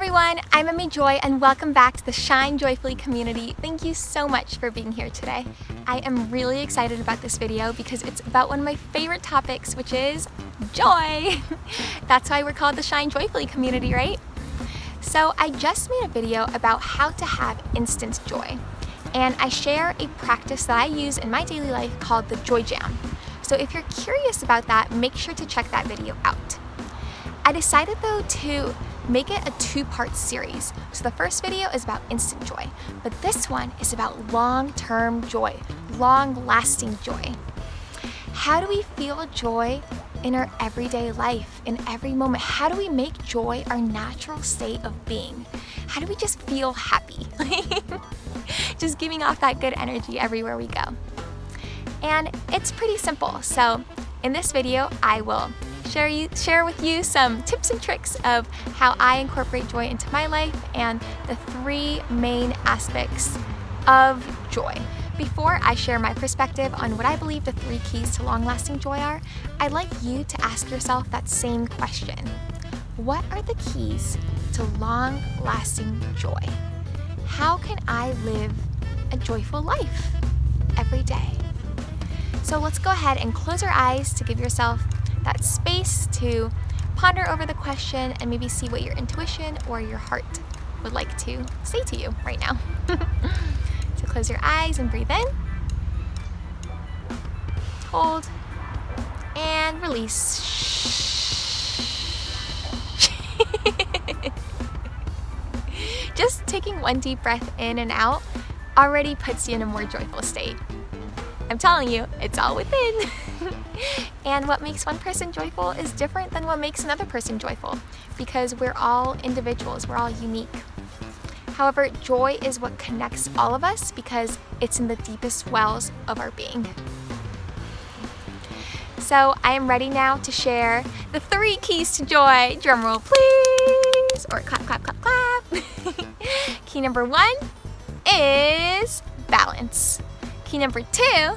everyone, I'm Emmy Joy and welcome back to the Shine Joyfully community. Thank you so much for being here today. I am really excited about this video because it's about one of my favorite topics, which is joy. That's why we're called the Shine Joyfully community, right? So I just made a video about how to have instant joy, and I share a practice that I use in my daily life called the Joy Jam. So if you're curious about that, make sure to check that video out. I decided though to make it a two-part series. So the first video is about instant joy, but this one is about long-term joy, long-lasting joy. How do we feel joy in our everyday life, in every moment? How do we make joy our natural state of being? How do we just feel happy? Just giving off that good energy everywhere we go. And it's pretty simple. So in this video, I will share with you some tips and tricks of how I incorporate joy into my life and the three main aspects of joy. Before I share my perspective on what I believe the three keys to long-lasting joy are, I'd like you to ask yourself that same question. What are the keys to long-lasting joy? How can I live a joyful life every day? So let's go ahead and close our eyes to give yourself that space to ponder over the question and maybe see what your intuition or your heart would like to say to you right now. So close your eyes and breathe in, hold, and release. Just taking one deep breath in and out already puts you in a more joyful state. I'm telling you, it's all within. And what makes one person joyful is different than what makes another person joyful, because we're all individuals, we're all unique. However, joy is what connects all of us because it's in the deepest wells of our being. So I am ready now to share the three keys to joy. Drumroll please, or clap, clap, clap, clap. Key number one is balance. Key number two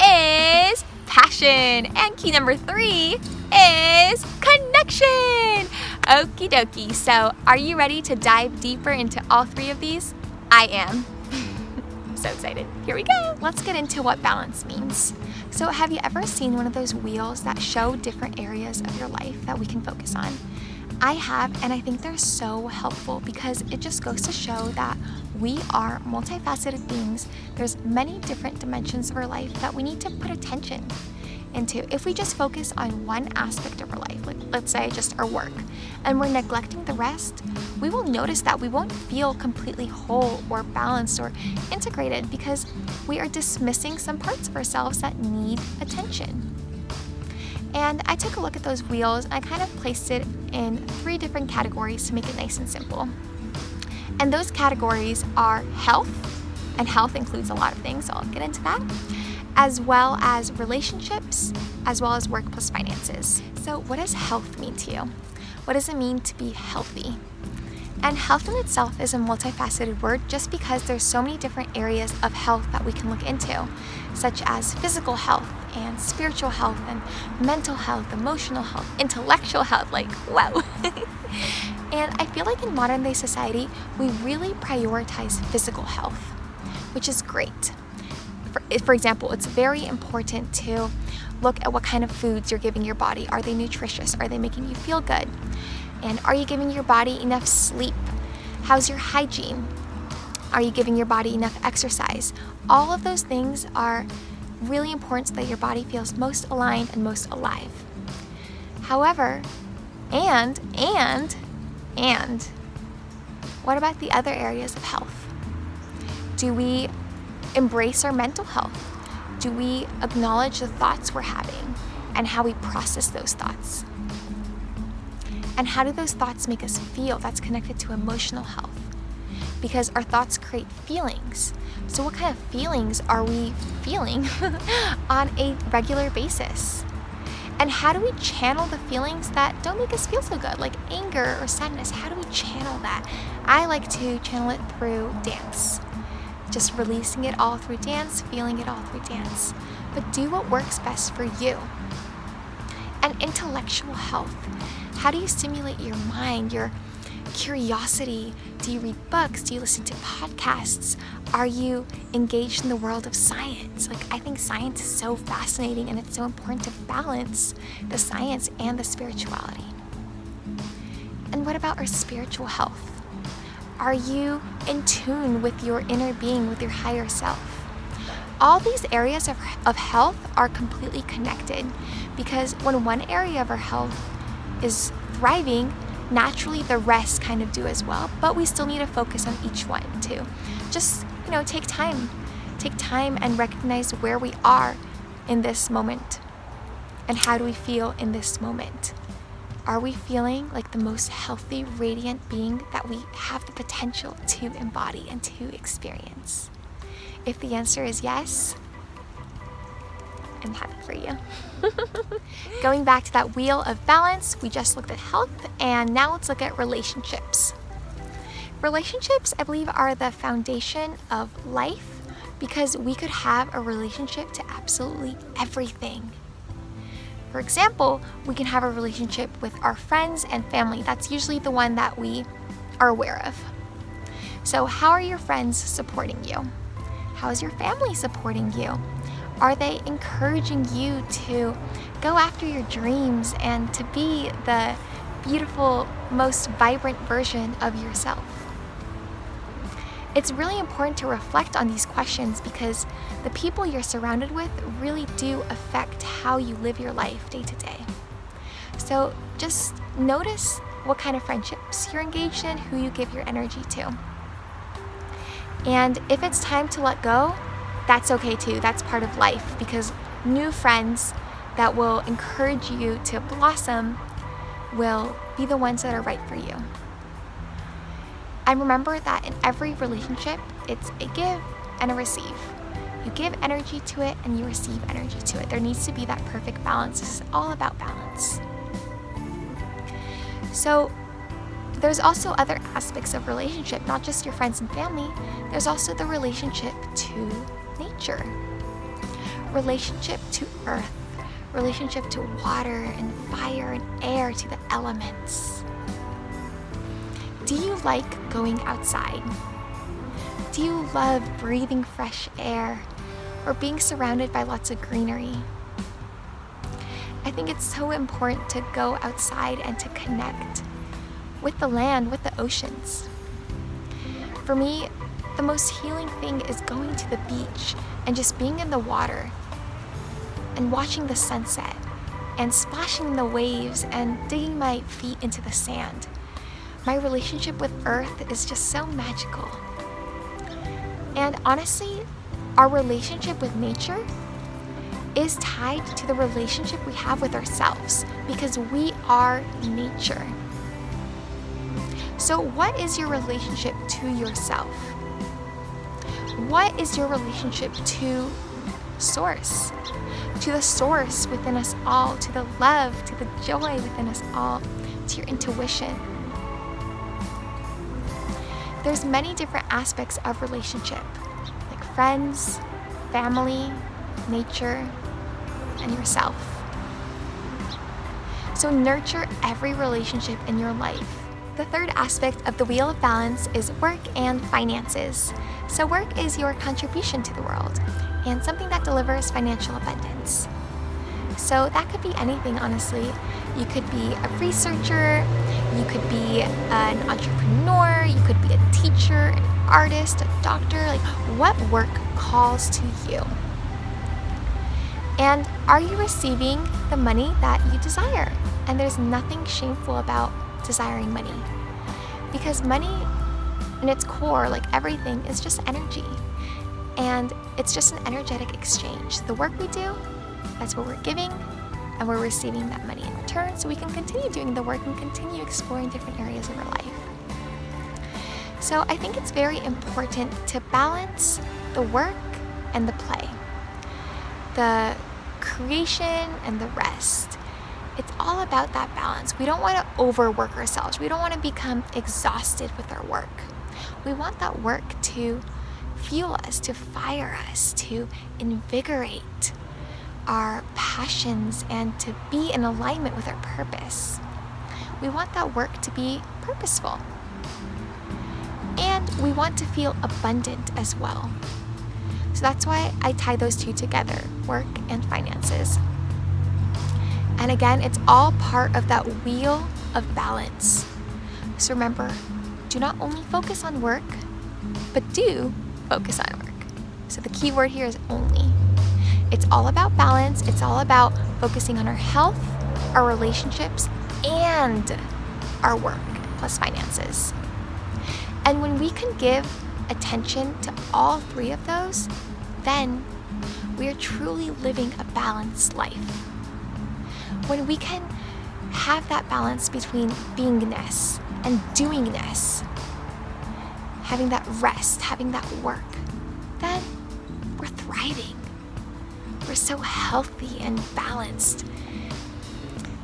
is passion. And key number three is connection. Okie dokie. So are you ready to dive deeper into all three of these? I am. I'm so excited. Here we go. Let's get into what balance means. So have you ever seen one of those wheels that show different areas of your life that we can focus on? I have, and I think they're so helpful because it just goes to show that we are multifaceted beings. There's many different dimensions of our life that we need to put attention into. If we just focus on one aspect of our life, like let's say just our work, and we're neglecting the rest, we will notice that we won't feel completely whole or balanced or integrated because we are dismissing some parts of ourselves that need attention. And I took a look at those wheels and I kind of placed it in three different categories to make it nice and simple. And those categories are health, and health includes a lot of things, so I'll get into that, as well as relationships, as well as work plus finances. So what does health mean to you? What does it mean to be healthy? And health in itself is a multifaceted word just because there's so many different areas of health that we can look into, such as physical health and spiritual health and mental health, emotional health, intellectual health, like wow. And I feel like in modern day society, we really prioritize physical health, which is great. For example, it's very important to look at what kind of foods you're giving your body. Are they nutritious? Are they making you feel good? And are you giving your body enough sleep? How's your hygiene? Are you giving your body enough exercise? All of those things are really important so that your body feels most aligned and most alive. However, and what about the other areas of health? Do we embrace our mental health? Do we acknowledge the thoughts we're having and how we process those thoughts? And how do those thoughts make us feel? That's connected to emotional health, because our thoughts create feelings. So what kind of feelings are we feeling on a regular basis? And how do we channel the feelings that don't make us feel so good, like anger or sadness? How do we channel that? I like to channel it through dance. Just releasing it all through dance, feeling it all through dance. But do what works best for you. And intellectual health. How do you stimulate your mind, your curiosity? Do you read books? Do you listen to podcasts? Are you engaged in the world of science? I think science is so fascinating, and it's so important to balance the science and the spirituality. And what about our spiritual health? Are you in tune with your inner being, with your higher self? All these areas of health are completely connected, because when one area of our health is thriving, naturally the rest kind of do as well, but we still need to focus on each one too. Just, take time and recognize where we are in this moment, and how do we feel in this moment. Are we feeling like the most healthy, radiant being that we have the potential to embody and to experience? If the answer is yes, I'm happy for you. Going back to that wheel of balance, we just looked at health, and now let's look at relationships. Relationships, I believe, are the foundation of life, because we could have a relationship to absolutely everything. For example, we can have a relationship with our friends and family. That's usually the one that we are aware of. So how are your friends supporting you? How is your family supporting you? Are they encouraging you to go after your dreams and to be the beautiful, most vibrant version of yourself? It's really important to reflect on these questions, because the people you're surrounded with really do affect how you live your life day to day. So just notice what kind of friendships you're engaged in, who you give your energy to. And if it's time to let go, that's okay too. That's part of life, because new friends that will encourage you to blossom will be the ones that are right for you. And remember that in every relationship, it's a give and a receive. You give energy to it and you receive energy to it. There needs to be that perfect balance. This is all about balance. So there's also other aspects of relationship, not just your friends and family. There's also the relationship to nature, relationship to earth, relationship to water and fire and air, to the elements. Do you like going outside? Do you love breathing fresh air or being surrounded by lots of greenery? I think it's so important to go outside and to connect with the land, with the oceans. For me, the most healing thing is going to the beach and just being in the water and watching the sunset and splashing in the waves and digging my feet into the sand. My relationship with earth is just so magical. And honestly, our relationship with nature is tied to the relationship we have with ourselves, because we are nature. So what is your relationship to yourself? What is your relationship to Source? To the source within us all, to the love, to the joy within us all, to your intuition. There's many different aspects of relationship, like friends, family, nature, and yourself. So nurture every relationship in your life. The third aspect of the wheel of balance is work and finances. So work is your contribution to the world and something that delivers financial abundance. So that could be anything, honestly. You could be a researcher, you could be an entrepreneur, you could be a teacher, an artist, a doctor. Like, what work calls to you? And are you receiving the money that you desire? And there's nothing shameful about desiring money, because money in its core, like everything, is just energy, and it's just an energetic exchange. The work we do, that's what we're giving, and we're receiving that money in return, so we can continue doing the work and continue exploring different areas of our life. So I think it's very important to balance the work and the play, the creation and the rest. It's all about that balance. We don't want to overwork ourselves. We don't want to become exhausted with our work. We want that work to fuel us, to fire us, to invigorate our passions, and to be in alignment with our purpose. We want that work to be purposeful. And we want to feel abundant as well. So that's why I tie those two together, work and finances. And again, it's all part of that wheel of balance. So remember, do not only focus on work, but do focus on work. So the key word here is only. It's all about balance. It's all about focusing on our health, our relationships, and our work plus finances. And when we can give attention to all three of those, then we are truly living a balanced life. When we can have that balance between beingness and doingness, having that rest, having that work, then we're thriving. We're so healthy and balanced.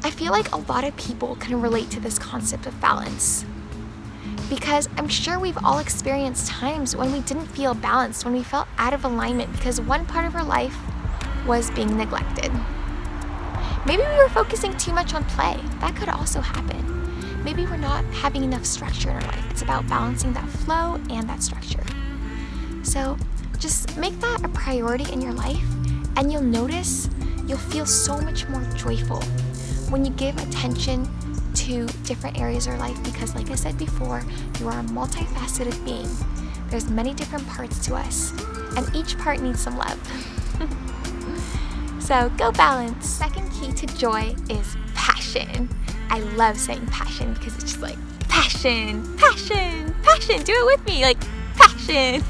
I feel like a lot of people can relate to this concept of balance, because I'm sure we've all experienced times when we didn't feel balanced, when we felt out of alignment because one part of our life was being neglected. Maybe we were focusing too much on play. That could also happen. Maybe we're not having enough structure in our life. It's about balancing that flow and that structure. So just make that a priority in your life, and you'll notice you'll feel so much more joyful when you give attention to different areas of your life, because like I said before, you are a multifaceted being. There's many different parts to us, and each part needs some love. So go balance. Second key to joy is passion. I love saying passion because it's just like passion, passion, passion. Do it with me, like passion.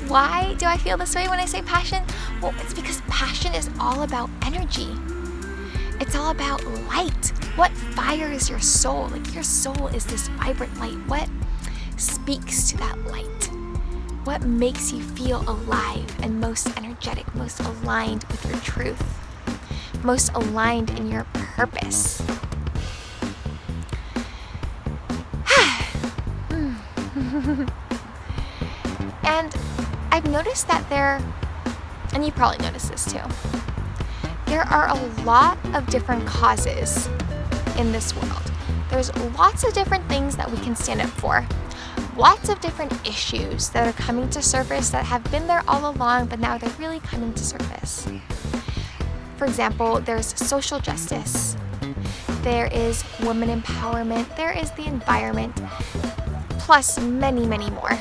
Why do I feel this way when I say passion? Well, it's because passion is all about energy. It's all about light. What fires your soul? Like your soul is this vibrant light. What speaks to that light? What makes you feel alive and most energetic, most aligned with your truth, most aligned in your purpose? And I've noticed that and you probably noticed this too, there are a lot of different causes in this world. There's lots of different things that we can stand up for. Lots of different issues that are coming to surface that have been there all along, but now they're really coming to surface. For example, there's social justice. There is women empowerment. There is the environment, plus many, many more.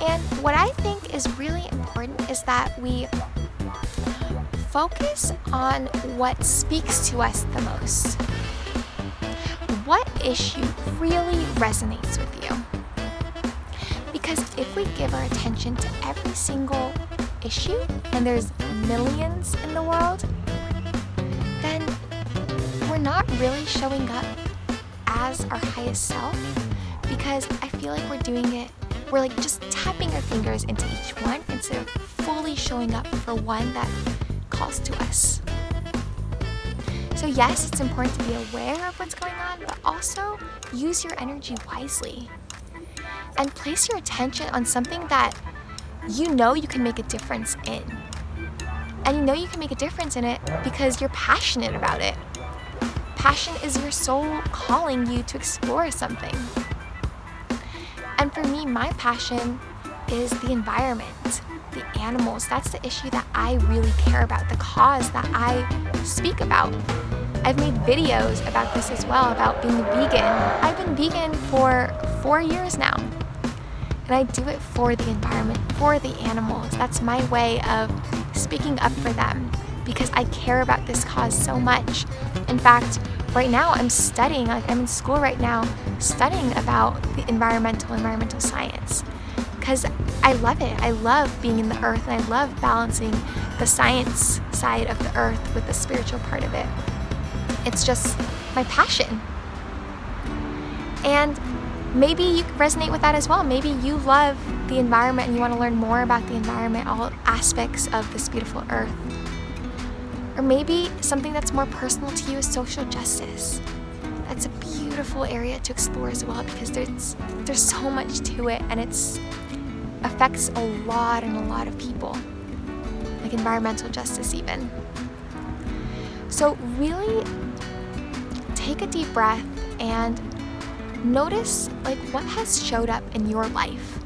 And what I think is really important is that we focus on what speaks to us the most. What issue really resonates with you? Because if we give our attention to every single issue, and there's millions in the world, then we're not really showing up as our highest self, because I feel like we're like just tapping our fingers into each one instead of fully showing up for one that calls to us. So yes, it's important to be aware of what's going on, but also use your energy wisely and place your attention on something that you know you can make a difference in. And you know you can make a difference in it because you're passionate about it. Passion is your soul calling you to explore something. And for me, my passion is the environment, the animals. That's the issue that I really care about, the cause that I speak about. I've made videos about this as well, about being vegan. I've been vegan for 4 years now. And I do it for the environment, for the animals. That's my way of speaking up for them because I care about this cause so much. In fact, right now I'm studying, I'm in school right now, studying about the environmental science. Because I love it. I love being in the earth, and I love balancing the science side of the earth with the spiritual part of it. It's just my passion. And maybe you resonate with that as well. Maybe you love the environment and you want to learn more about the environment, all aspects of this beautiful earth. Or maybe something that's more personal to you is social justice. That's a beautiful area to explore as well because there's so much to it, and it affects a lot of people, like environmental justice even. So really take a deep breath and notice what has showed up in your life.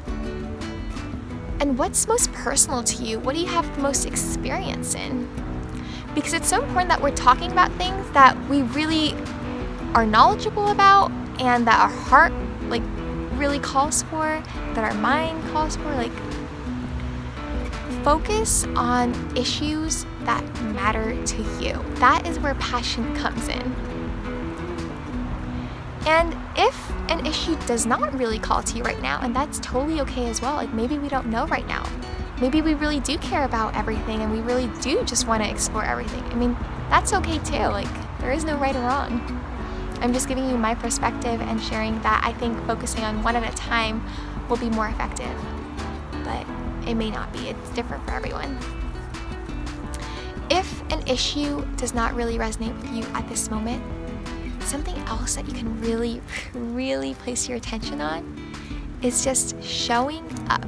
And what's most personal to you? What do you have the most experience in? Because it's so important that we're talking about things that we really are knowledgeable about and that our heart really calls for, that our mind calls for. Focus on issues that matter to you. That is where passion comes in. And if an issue does not really call to you right now, and that's totally okay as well, maybe we don't know right now. Maybe we really do care about everything and we really do just want to explore everything. That's okay too. There is no right or wrong. I'm just giving you my perspective and sharing that I think focusing on one at a time will be more effective. But it may not be. It's different for everyone. If an issue does not really resonate with you at this moment, something else that you can really, really place your attention on is just showing up.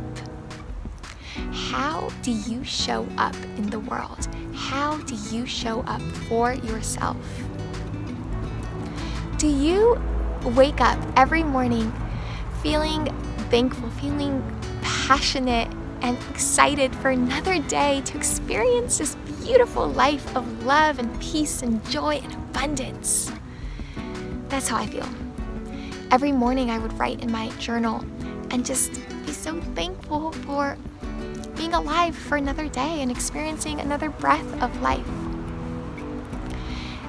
How do you show up in the world? How do you show up for yourself? Do you wake up every morning feeling thankful, feeling passionate and excited for another day to experience this beautiful life of love and peace and joy and abundance? That's how I feel. Every morning I would write in my journal and just be so thankful for being alive for another day and experiencing another breath of life.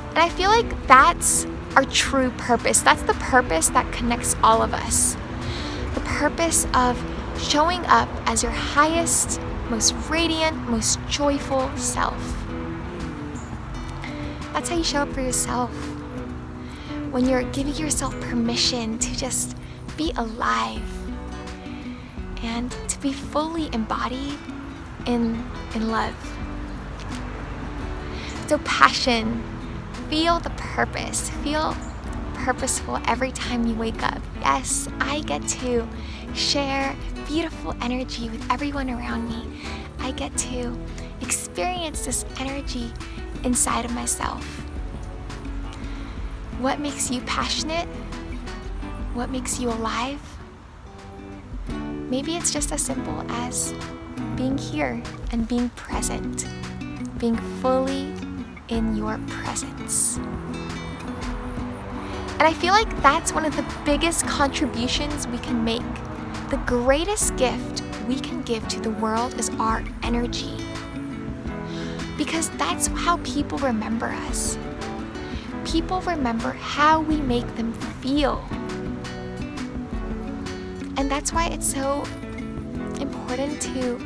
And I feel like that's our true purpose. That's the purpose that connects all of us. The purpose of showing up as your highest, most radiant, most joyful self. That's how you show up for yourself. When you're giving yourself permission to just be alive and to be fully embodied in love. So passion, feel the purpose, feel purposeful every time you wake up. Yes, I get to share beautiful energy with everyone around me. I get to experience this energy inside of myself. What makes you passionate? What makes you alive? Maybe it's just as simple as being here and being present, being fully in your presence. And I feel like that's one of the biggest contributions we can make. The greatest gift we can give to the world is our energy. Because that's how people remember us. People remember how we make them feel. And that's why it's so important to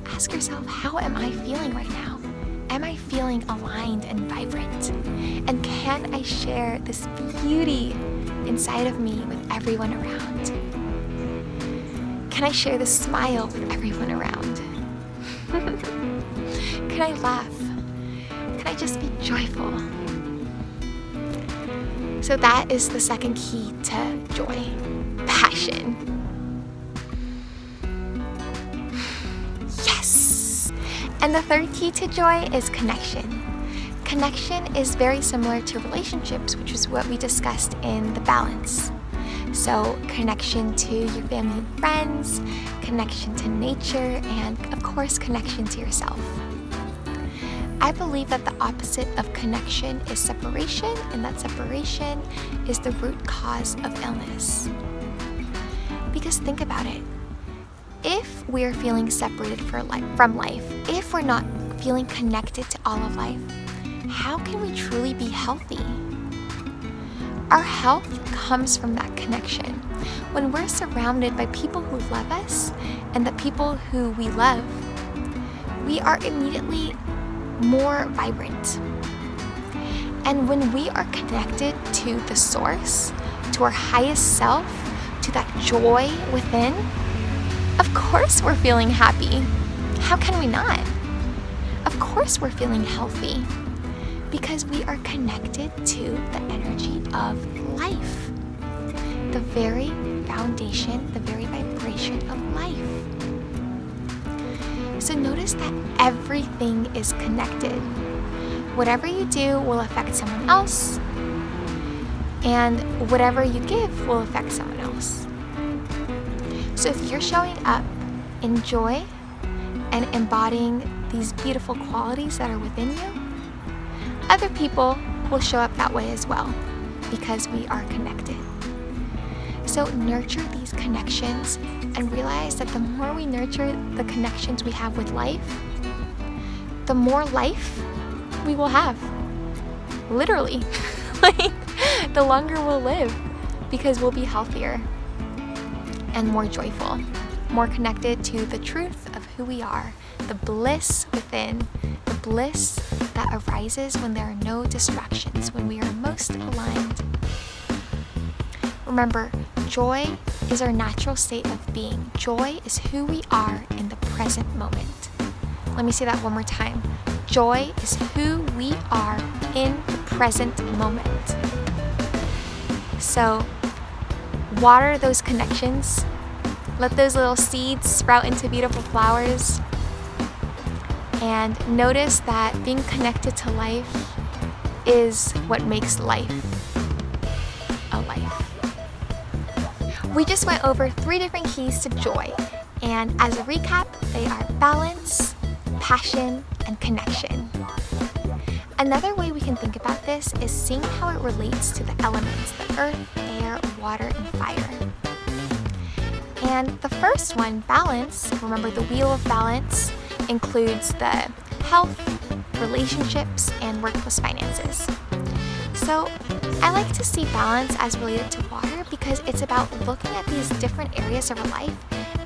ask yourself, how am I feeling right now? Am I feeling aligned and vibrant? And can I share this beauty inside of me with everyone around? Can I share this smile with everyone around? Can I laugh? Can I just be joyful? So that is the second key to joy, passion. Yes! And the third key to joy is connection. Connection is very similar to relationships, which is what we discussed in the balance. So connection to your family and friends, connection to nature, and of course, connection to yourself. I believe that the opposite of connection is separation, and that separation is the root cause of illness. Because think about it. If we're feeling separated from life, if we're not feeling connected to all of life, how can we truly be healthy? Our health comes from that connection. When we're surrounded by people who love us and the people who we love, we are immediately more vibrant. And when we are connected to the source, to our highest self, to that joy within, of course we're feeling happy. How can we not? Of course we're feeling healthy because we are connected to the energy of life, the very foundation, the very vibration of life. So notice that everything is connected. Whatever you do will affect someone else. And whatever you give will affect someone else. So if you're showing up in joy and embodying these beautiful qualities that are within you, other people will show up that way as well because we are connected. So nurture these connections and realize that the more we nurture the connections we have with life, the more life we will have. Literally. Like, the longer we'll live because we'll be healthier and more joyful, more connected to the truth of who we are, the bliss within, the bliss that arises when there are no distractions, when we are most aligned. Remember, joy is our natural state of being. Joy is who we are in the present moment. Let me say that one more time. Joy is who we are in the present moment. So, water those connections. Let those little seeds sprout into beautiful flowers. And notice that being connected to life is what makes life a life. We just went over 3 different keys to joy. And as a recap, they are balance, passion, and connection. Another way we can think about this is seeing how it relates to the elements, the earth, air, water, and fire. And the first one, balance, remember the wheel of balance includes the health, relationships, and work plus finances. So I like to see balance as related to water because it's about looking at these different areas of our life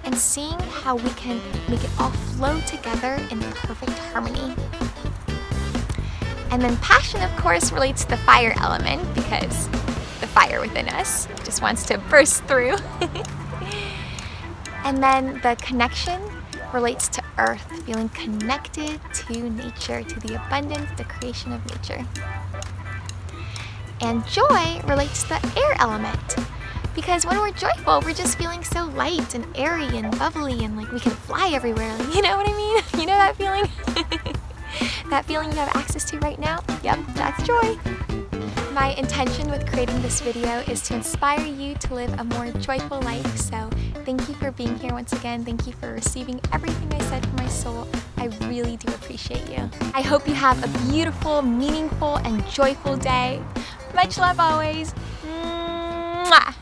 and seeing how we can make it all flow together in perfect harmony. And then passion, of course, relates to the fire element because the fire within us just wants to burst through. And then the connection relates to earth, feeling connected to nature, to the abundance, the creation of nature. And joy relates to the air element because when we're joyful, we're just feeling so light and airy and bubbly and like we can fly everywhere. You know what I mean? You know that feeling? That feeling you have access to right now? Yep, that's joy. My intention with creating this video is to inspire you to live a more joyful life. So thank you for being here once again. Thank you for receiving everything I said from my soul. I really do appreciate you. I hope you have a beautiful, meaningful, and joyful day. Much love always. Mwah!